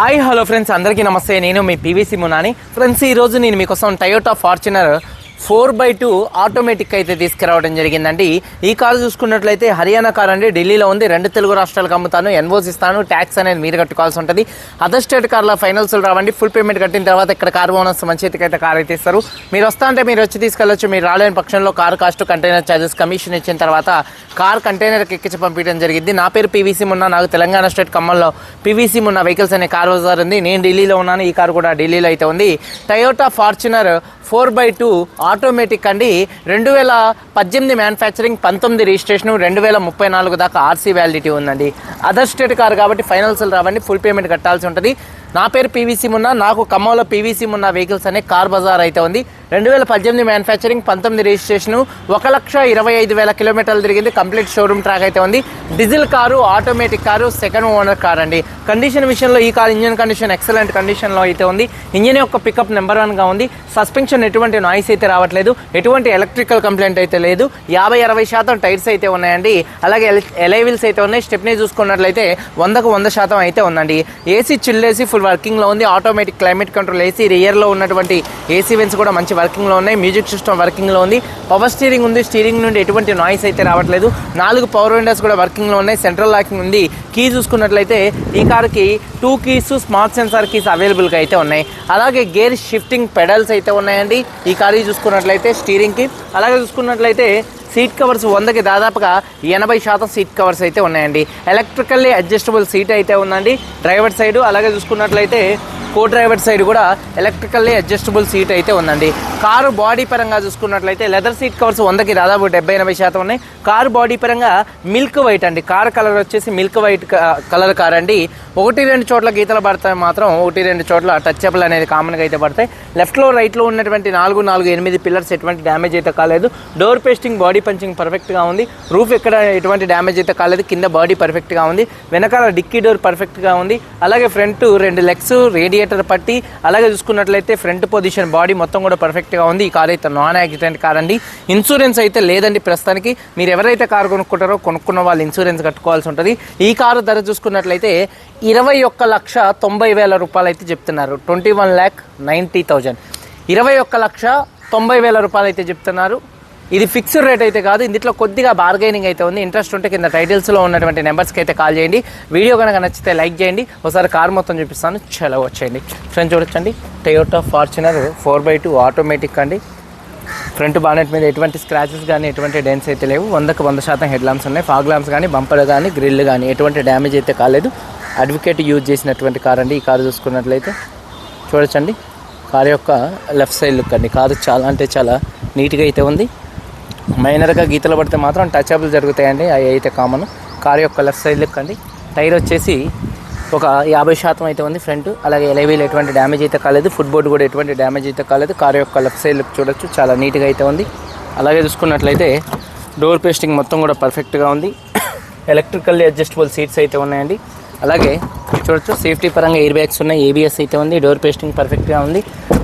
Hi hello friends, అందరికీ నమస్తే. నేను మీ పీవీసీ మునాని. ఫ్రెండ్స్, ఈరోజు నేను మీకోసం టయోటా ఫార్చునర్ 4x2 ఆటోమేటిక్ అయితే తీసుకురావడం జరిగిందండి. ఈ కారు చూసుకున్నట్లయితే హర్యానా కార్ అండి, ఢిల్లీలో ఉంది. 2 తెలుగు రాష్ట్రాలకు అమ్ముతాను, ఎన్ఓసి ఇస్తాను, ట్యాక్స్ అనేది మీరు కట్టుకోవాల్సి ఉంటుంది. అదర్ స్టేట్ కార్లో ఫైనల్స్ రావండి. ఫుల్ పేమెంట్ కట్టిన తర్వాత ఇక్కడ కార్ ఓనర్స్ మంచి అయితే కార్ అయితే ఇస్తారు. మీరు వస్తా అంటే మీరు వచ్చి తీసుకెళ్ళొచ్చు. మీరు రాలేని పక్షంలో car cost, container charges, commission ఇచ్చిన తర్వాత కార్ కంటైనర్కి ఎక్కించి పంపించడం జరిగింది. నా పేరు పీవీసీ మున్నా. నాకు తెలంగాణ స్టేట్ ఖమ్మంలో పీవీసీ మున్నా వెహికల్స్ అనే కార్ బజార్ ఉంది. నేను ఢిల్లీలో ఉన్నాను. ఈ కార్ కూడా ఢిల్లీలో అయితే ఉంది. టయోటా ఫార్చునర్ 4x2 ఆటోమేటిక్ అండి. 2018 మ్యానుఫ్యాక్చరింగ్, 19 రిజిస్ట్రేషన్, 2034 దాకా ఆర్సీ వ్యాలిడిటీ ఉందండి. అదర్ స్టేట్ కార్ కాబట్టి ఫైనల్స్ రావండి, ఫుల్ పేమెంట్ కట్టాల్సి ఉంటుంది. నా పేరు పీవీసీ మున్నా. నాకు ఖమ్మంలో పీవీసీ మున్నా వెహికల్స్ అనే కార్ బజార్ అయితే ఉంది. 2018 మ్యానుఫ్యాక్చరింగ్, 19 రిజిస్ట్రేషను, 1,25,000 కిలోమీటర్లు తిరిగింది. కంప్లీట్ షోరూమ్ ట్రాక్ అయితే ఉంది. Diesel car, automatic car, second owner car అండి. కండిషన్ విషయంలో ఈ కార్ ఇంజన్ కండిషన్ ఎక్సలెంట్ కండిషన్లో అయితే ఉంది. ఇంజన్ యొక్క పికప్ నెంబర్ 1గా ఉంది. సస్పెన్షన్ ఎటువంటి నాయిస్ అయితే రావట్లేదు, ఎటువంటి ఎలక్ట్రికల్ కంప్లైంట్ అయితే లేదు. 50-60% టైర్స్ అయితే ఉన్నాయండి. అలాగే ఎలైవిల్స్ అయితే ఉన్నాయి. స్టెప్నీ చూసుకున్నట్లయితే 100కు 100% అయితే ఉందండి. ఏసీ చిల్లేసి ఫుల్ వర్కింగ్లో ఉంది. ఆటోమేటిక్ క్లైమేట్ కంట్రోల్ ఏసీ, రియర్లో ఉన్నటువంటి ఏసీ వెన్స్ కూడా మంచి వర్కింగ్లో ఉన్నాయి. మ్యూజిక్ సిస్టమ్ వర్కింగ్లో ఉంది. పవర్ స్టీరింగ్ ఉంది. స్టీరింగ్ నుండి ఎటువంటి నాయిస్ అయితే రావట్లేదు. 4 పవర్ విండోస్ కూడా వర్కింగ్లో ఉన్నాయి. సెంట్రల్ లాకింగ్ ఉంది. కీ చూసుకున్నట్లయితే ఈ కార్కి 2 కీస్, స్మార్ట్ సెన్సార్ కీస్ అవైలబుల్గా అయితే ఉన్నాయి. అలాగే గేర్ షిఫ్టింగ్ పెడల్స్ అయితే ఉన్నాయండి ఈ కారు చూసుకున్నట్లయితే స్టీరింగ్కి. అలాగే చూసుకున్నట్లయితే సీట్ కవర్స్ 100కి దాదాపుగా 80% సీట్ కవర్స్ అయితే ఉన్నాయండి. ఎలక్ట్రికల్లీ అడ్జస్టబుల్ సీట్ అయితే ఉందండి డ్రైవర్ సైడ్. అలాగే చూసుకున్నట్లయితే కో డ్రైవర్ సైడ్ కూడా ఎలక్ట్రికల్లీ అడ్జస్టబుల్ సీట్ అయితే ఉందండి. కారు బాడీ పరంగా చూసుకున్నట్లయితే లెదర్ సీట్ కవర్స్ 100కి దాదాపు 70-80% ఉన్నాయి. కారు బాడీ పరంగా మిల్క్ వైట్ అండి. కార్ కలర్ వచ్చేసి మిల్క్ వైట్ కలర్ కార్ అండి. 1-2 చోట్ల గీతలు పడతాయి మాత్రం, 1-2 చోట్ల టచ్అప్లు అనేది కామన్గా అయితే పడతాయి. లెఫ్ట్లో రైట్లో ఉన్నటువంటి 4-8 పిల్లర్స్ ఎటువంటి డ్యామేజ్ అయితే కాలేదు. డోర్ పేస్టింగ్, బాడీ పంచింగ్ పర్ఫెక్ట్గా ఉంది. రూఫ్ ఎక్కడ ఎటువంటి డ్యామేజ్ అయితే కాలేదు. కింద బాడీ పర్ఫెక్ట్గా ఉంది. వెనకాల డిక్కీ డోర్ పర్ఫెక్ట్గా ఉంది. అలాగే ఫ్రంట్ 2 లెగ్స్, రేడియేటర్ పట్టి, అలాగే చూసుకున్నట్లయితే ఫ్రంట్ పొజిషన్, బాడీ మొత్తం కూడా పర్ఫెక్ట్గా ఉంది. ఈ కార్ అయితే నాన్ యాక్సిడెంట్ కార్ అండి. ఇన్సూరెన్స్ అయితే లేదండి ప్రస్తుతానికి. మీరు ఎవరైతే కారు కొనుక్కుంటారో కొనుక్కున్న వాళ్ళు ఇన్సూరెన్స్ కట్టుకోవాల్సి ఉంటుంది. ఈ కారు ధర చూసుకున్నట్లయితే 21,90,000 రూపాయలు అయితే చెప్తున్నారు. 21,90,000, 21,90,000 రూపాయలు అయితే చెప్తున్నారు. ఇది ఫిక్స్డ్ రేట్ అయితే కాదు. ఇందులో కొద్దిగా బార్గైనింగ్ అయితే ఉంది. ఇంట్రెస్ట్ ఉంటే కింద టైటిల్స్లో ఉన్నటువంటి నెంబర్స్కి అయితే కాల్ చేయండి. వీడియో కనుక నచ్చితే లైక్ చేయండి. ఒకసారి కార్ మొత్తం చూపిస్తాను, చాలా వచ్చేయండి. ఫ్రంట్ చూడొచ్చండి, టయోటా ఫార్చునర్ 4x2 ఆటోమేటిక్ అండి. ఫ్రంట్ బానెట్ మీద ఎటువంటి స్క్రాచెస్ కానీ ఎటువంటి డెన్స్ అయితే లేవు. 100కు 100% హెడ్ ల్యాంప్స్ ఉన్నాయి. ఫాగ్ ల్యాంప్స్ కానీ, బంపర్ కానీ, గ్రిల్ కానీ ఎటువంటి డ్యామేజ్ అయితే కాలేదు. అడ్వకేట్ యూజ్ చేసినటువంటి కార్ అండి. ఈ కారు చూసుకున్నట్లయితే చూడొచ్చండి, కారు యొక్క లెఫ్ట్ సైడ్ లుక్ అండి. కారు చాలా అంటే చాలా నీట్గా అయితే ఉంది. మైనర్గా గీతలు పడితే మాత్రం టచ్అప్లు జరుగుతాయండి, అవి అయితే కామన్. కారు యొక్క లెఫ్ట్ సైడ్ లుక్ అండి. టైర్ వచ్చేసి ఒక 50% అయితే ఉంది ఫ్రంట్. అలాగే ఎలైవీలు ఎటువంటి డ్యామేజ్ అయితే కాలేదు. ఫుట్బోర్డ్ కూడా ఎటువంటి డ్యామేజ్ అయితే కాలేదు. కారు యొక్క లెఫ్ట్ సైడ్ లుక్ చూడొచ్చు, చాలా నీట్గా అయితే ఉంది. అలాగే చూసుకున్నట్లయితే డోర్ పేస్టింగ్ మొత్తం కూడా పర్ఫెక్ట్గా ఉంది. ఎలక్ట్రికల్లీ అడ్జస్టబుల్ సీట్స్ అయితే ఉన్నాయండి. అలాగే చూడొచ్చు, సేఫ్టీ పరంగా ఎయిర్ బ్యాగ్స్ ఉన్నాయి. ఏబిఎస్ అయితే ఉంది. డోర్ పేస్టింగ్ పర్ఫెక్ట్గా ఉంది.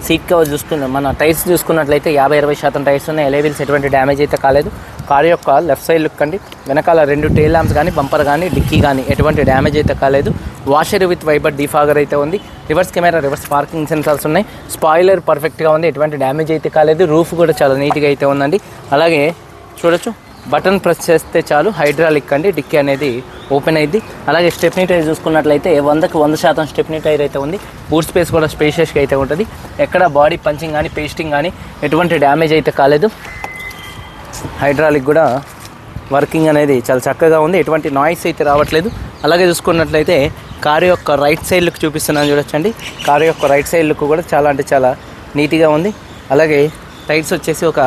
సీట్ కవర్ చూసుకున్నాం, మన టైర్స్ చూసుకున్నట్లయితే 50-60% టైర్స్ ఉన్నాయి. ఎలైవిల్స్ ఎటువంటి డ్యామేజ్ అయితే కాలేదు. కారు యొక్క లెఫ్ట్ సైడ్ లుక్ అండి. వెనకాల 2 టెయిల్ ల్యాంప్స్ కానీ, బంపర్ కానీ, డిక్కీ కానీ ఎటువంటి డ్యామేజ్ అయితే కాలేదు. వాషర్ విత్ వైపర్ డిఫాగర్ అయితే ఉంది. Reverse camera, reverse parking sensors ఉన్నాయి. స్పాయిలర్ పర్ఫెక్ట్గా ఉంది, ఎటువంటి డ్యామేజ్ అయితే కాలేదు. రూఫ్ కూడా చాలా నీట్గా అయితే ఉందండి. అలాగే చూడొచ్చు, బటన్ ప్రెస్ చేస్తే చాలు హైడ్రాలిక్ అండి. డిక్కీ అనేది ఓపెన్ అయింది. అలాగే స్టెప్నీ టైర్ చూసుకున్నట్లయితే 100కు 100% స్టెప్నీ టైర్ అయితే ఉంది. బూట్ స్పేస్ కూడా స్పేషియస్గా అయితే ఉంటుంది. ఎక్కడ బాడీ పంచింగ్ కానీ, పేస్టింగ్ కానీ ఎటువంటి డ్యామేజ్ అయితే కాలేదు. హైడ్రాలిక్ కూడా వర్కింగ్ అనేది చాలా చక్కగా ఉంది. ఎటువంటి నాయిస్ అయితే రావట్లేదు. అలాగే చూసుకున్నట్లయితే కారు యొక్క రైట్ సైడ్ లుక్ చూపిస్తున్నాను చూడొచ్చండి. కారు యొక్క రైట్ సైడ్ లుక్ కూడా చాలా అంటే చాలా నీట్గా ఉంది. అలాగే టైర్స్ వచ్చేసి ఒక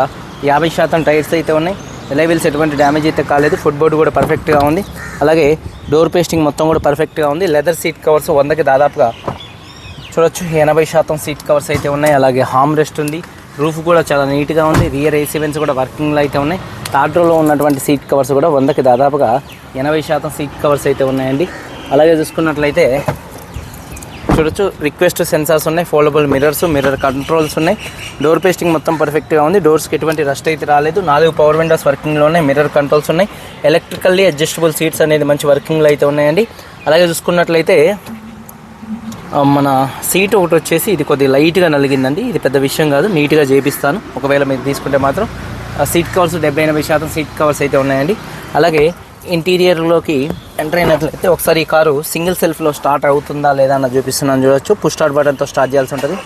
50% టైర్స్ అయితే ఉన్నాయి. ఎలైవిల్స్ ఎటువంటి డ్యామేజ్ అయితే కాలేదు. ఫుట్బోర్డ్ కూడా పర్ఫెక్ట్గా ఉంది. అలాగే డోర్ పేస్టింగ్ మొత్తం కూడా పర్ఫెక్ట్గా ఉంది. లెదర్ సీట్ కవర్స్ 100కి దాదాపుగా చూడొచ్చు 80% సీట్ కవర్స్ అయితే ఉన్నాయి. అలాగే హామ్ రెస్ట్ ఉంది. రూఫ్ కూడా చాలా నీట్గా ఉంది. రియర్ ఏసీ వెన్స్ కూడా వర్కింగ్లో అయితే ఉన్నాయి. థర్డ్ రోలో ఉన్నటువంటి సీట్ కవర్స్ కూడా 100కి దాదాపుగా 80% సీట్ కవర్స్ అయితే ఉన్నాయండి. అలాగే చూసుకున్నట్లయితే చూడొచ్చు, రిక్వెస్ట్ సెన్సార్స్ ఉన్నాయి. ఫోల్డబుల్ మిర్రర్స్, మిర్రర్ కంట్రోల్స్ ఉన్నాయి. డోర్ పేస్టింగ్ మొత్తం పర్ఫెక్ట్గా ఉంది. డోర్స్కి ఎటువంటి రస్ట్ అయితే రాలేదు. 4 పవర్ విండోస్ వర్కింగ్లో ఉన్నాయి. మిర్రర్ కంట్రోల్స్ ఉన్నాయి. ఎలక్ట్రికల్లీ అడ్జస్టబుల్ సీట్స్ అనేది మంచి వర్కింగ్లో అయితే ఉన్నాయండి. అలాగే చూసుకున్నట్లయితే మన సీట్ ఒకటి వచ్చేసి ఇది కొద్దిగా లైట్గా నలిగిందండి. ఇది పెద్ద విషయం కాదు, నీట్గా చేపిస్తాను. ఒకవేళ మీరు తీసుకుంటే మాత్రం సీట్ కవర్స్ 70-80% సీట్ కవర్స్ అయితే ఉన్నాయండి. అలాగే ఇంటీరియర్లోకి ఎంటర్ అయినట్లయితే ఒకసారి ఈ కారు సింగిల్ సెల్ఫ్లో స్టార్ట్ అవుతుందా లేదా అన్న చూపిస్తున్నాను, చూడొచ్చు. పుష్ స్టార్ట్ బటన్తో స్టార్ట్ చేయాల్సి ఉంటుంది.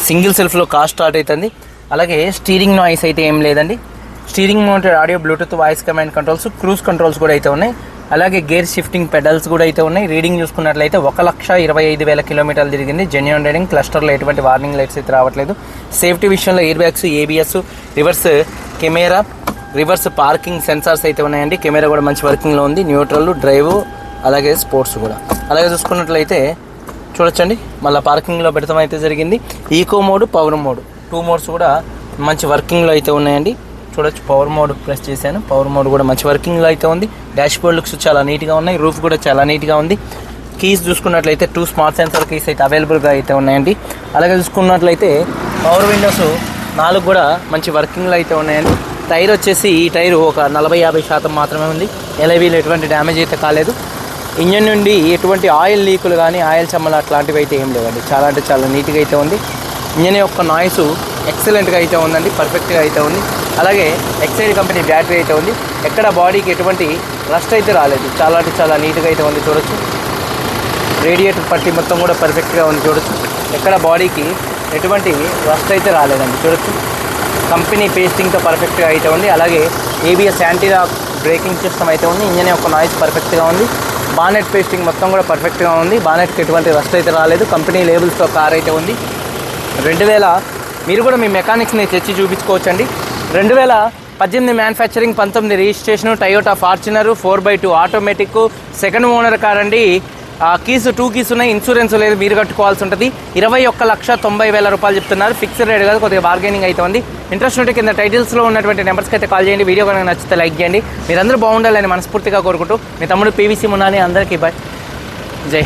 సింగిల్ సెల్ఫ్లో కార్ స్టార్ట్ అవుతుంది. అలాగే స్టీరింగ్ నాయిస్ అయితే ఏం లేదండి. Steering mounted audio, Bluetooth, voice command controls, cruise controls కూడా అయితే ఉన్నాయి. అలాగే గేర్ షిఫ్టింగ్ పెడల్స్ కూడా అయితే ఉన్నాయి. రీడింగ్ చూసుకున్నట్లయితే 1,25,000 కిలోమీటర్లు తిరిగింది. Genuine reading. క్లస్టర్లో ఎటువంటి వార్నింగ్ లైట్స్ అయితే రావట్లేదు. సేఫ్టీ విషయంలో air bags, ABS, reverse camera, reverse parking sensors అయితే ఉన్నాయండి. కెమెరా కూడా మంచి వర్కింగ్లో ఉంది. న్యూట్రల్, డ్రైవ్, అలాగే స్పోర్ట్స్ కూడా. అలాగే చూసుకున్నట్లయితే చూడొచ్చండి, మళ్ళీ పార్కింగ్లో పెడతాం అయితే జరిగింది. Eco mode, power mode, 2 modes కూడా మంచి వర్కింగ్లో అయితే ఉన్నాయండి. చూడొచ్చు, పవర్ మోడ్ ప్రెస్ చేశాను. పవర్ మోడ్ కూడా మంచి వర్కింగ్లో అయితే ఉంది. డాష్ బోర్డ్ లుక్స్ చాలా నీట్గా ఉన్నాయి. రూఫ్ కూడా చాలా నీట్గా ఉంది. కీస్ చూసుకున్నట్లయితే 2 స్మార్ట్ సెన్సార్ కీస్ అయితే అవైలబుల్గా అయితే ఉన్నాయండి. అలాగే చూసుకున్నట్లయితే పవర్ విండోస్ 4 కూడా మంచి వర్కింగ్లో అయితే ఉన్నాయండి. టైర్ వచ్చేసి ఈ టైరు ఒక 40-50% మాత్రమే ఉంది. ఎలవీలు ఎటువంటి డ్యామేజ్ అయితే కాలేదు. ఇంజన్ నుండి ఎటువంటి ఆయిల్ లీకులు కానీ ఆయిల్ చెమ్మలు అట్లాంటివి అయితే ఏం లేవండి. చాలా అంటే చాలా నీట్గా అయితే ఉంది. ఇంజన్ యొక్క నాయిస్ ఎక్సలెంట్గా అయితే ఉందండి, పర్ఫెక్ట్గా అయితే ఉంది. అలాగే ఎక్సైడ్ కంపెనీ బ్యాటరీ అయితే ఉంది. ఎక్కడ బాడీకి ఎటువంటి రస్ట్ అయితే రాలేదు. చాలా అంటే చాలా నీట్గా అయితే ఉంది, చూడొచ్చు. రేడియేటర్ పట్టి మొత్తం కూడా పర్ఫెక్ట్గా ఉంది, చూడొచ్చు. ఎక్కడ బాడీకి ఎటువంటి రస్ట్ అయితే రాలేదండి, చూడొచ్చు. కంపెనీ పేస్టింగ్తో పర్ఫెక్ట్గా అయితే ఉంది. అలాగే ABS anti lock braking system అయితే ఉంది. ఇంజన్ యొక్క నాయిస్ పర్ఫెక్ట్గా ఉంది. బానెట్ పేస్టింగ్ మొత్తం కూడా పర్ఫెక్ట్గా ఉంది. బానెట్కి ఎటువంటి రస్ట్ అయితే రాలేదు. కంపెనీ లేబుల్స్తో కార్ అయితే ఉంది. 2000 మీరు కూడా మీ మెకానిక్స్ని తెచ్చి చూపించుకోవచ్చండి. 2018 manufacturing, 19 registration, Toyota Fortuner 4x2 automatic, second owner car అండి. కీస్ 2 కీస్ ఉన్నాయి. ఇన్సూరెన్స్ లేదు, మీరు కట్టుకోవాల్సి ఉంటుంది. 21,90,000 రూపాయలు చెప్తున్నారు. ఫిక్స్డ్ రేట్ కాదు, కొద్దిగా బార్గెనింగ్ అయితే ఉంది. ఇంట్రెస్ట్ ఉంటే కింద టైటిల్స్లో ఉన్నటువంటి నెంబర్స్కి అయితే కాల్ చేయండి. వీడియో కనుక నచ్చితే లైక్ చేయండి. మీరందరూ బాగుండాలని మనస్ఫూర్తిగా కోరుకుంటూ మీ తమ్ముడు PVC మున్నాని. అందరికీ బాయ్, జై.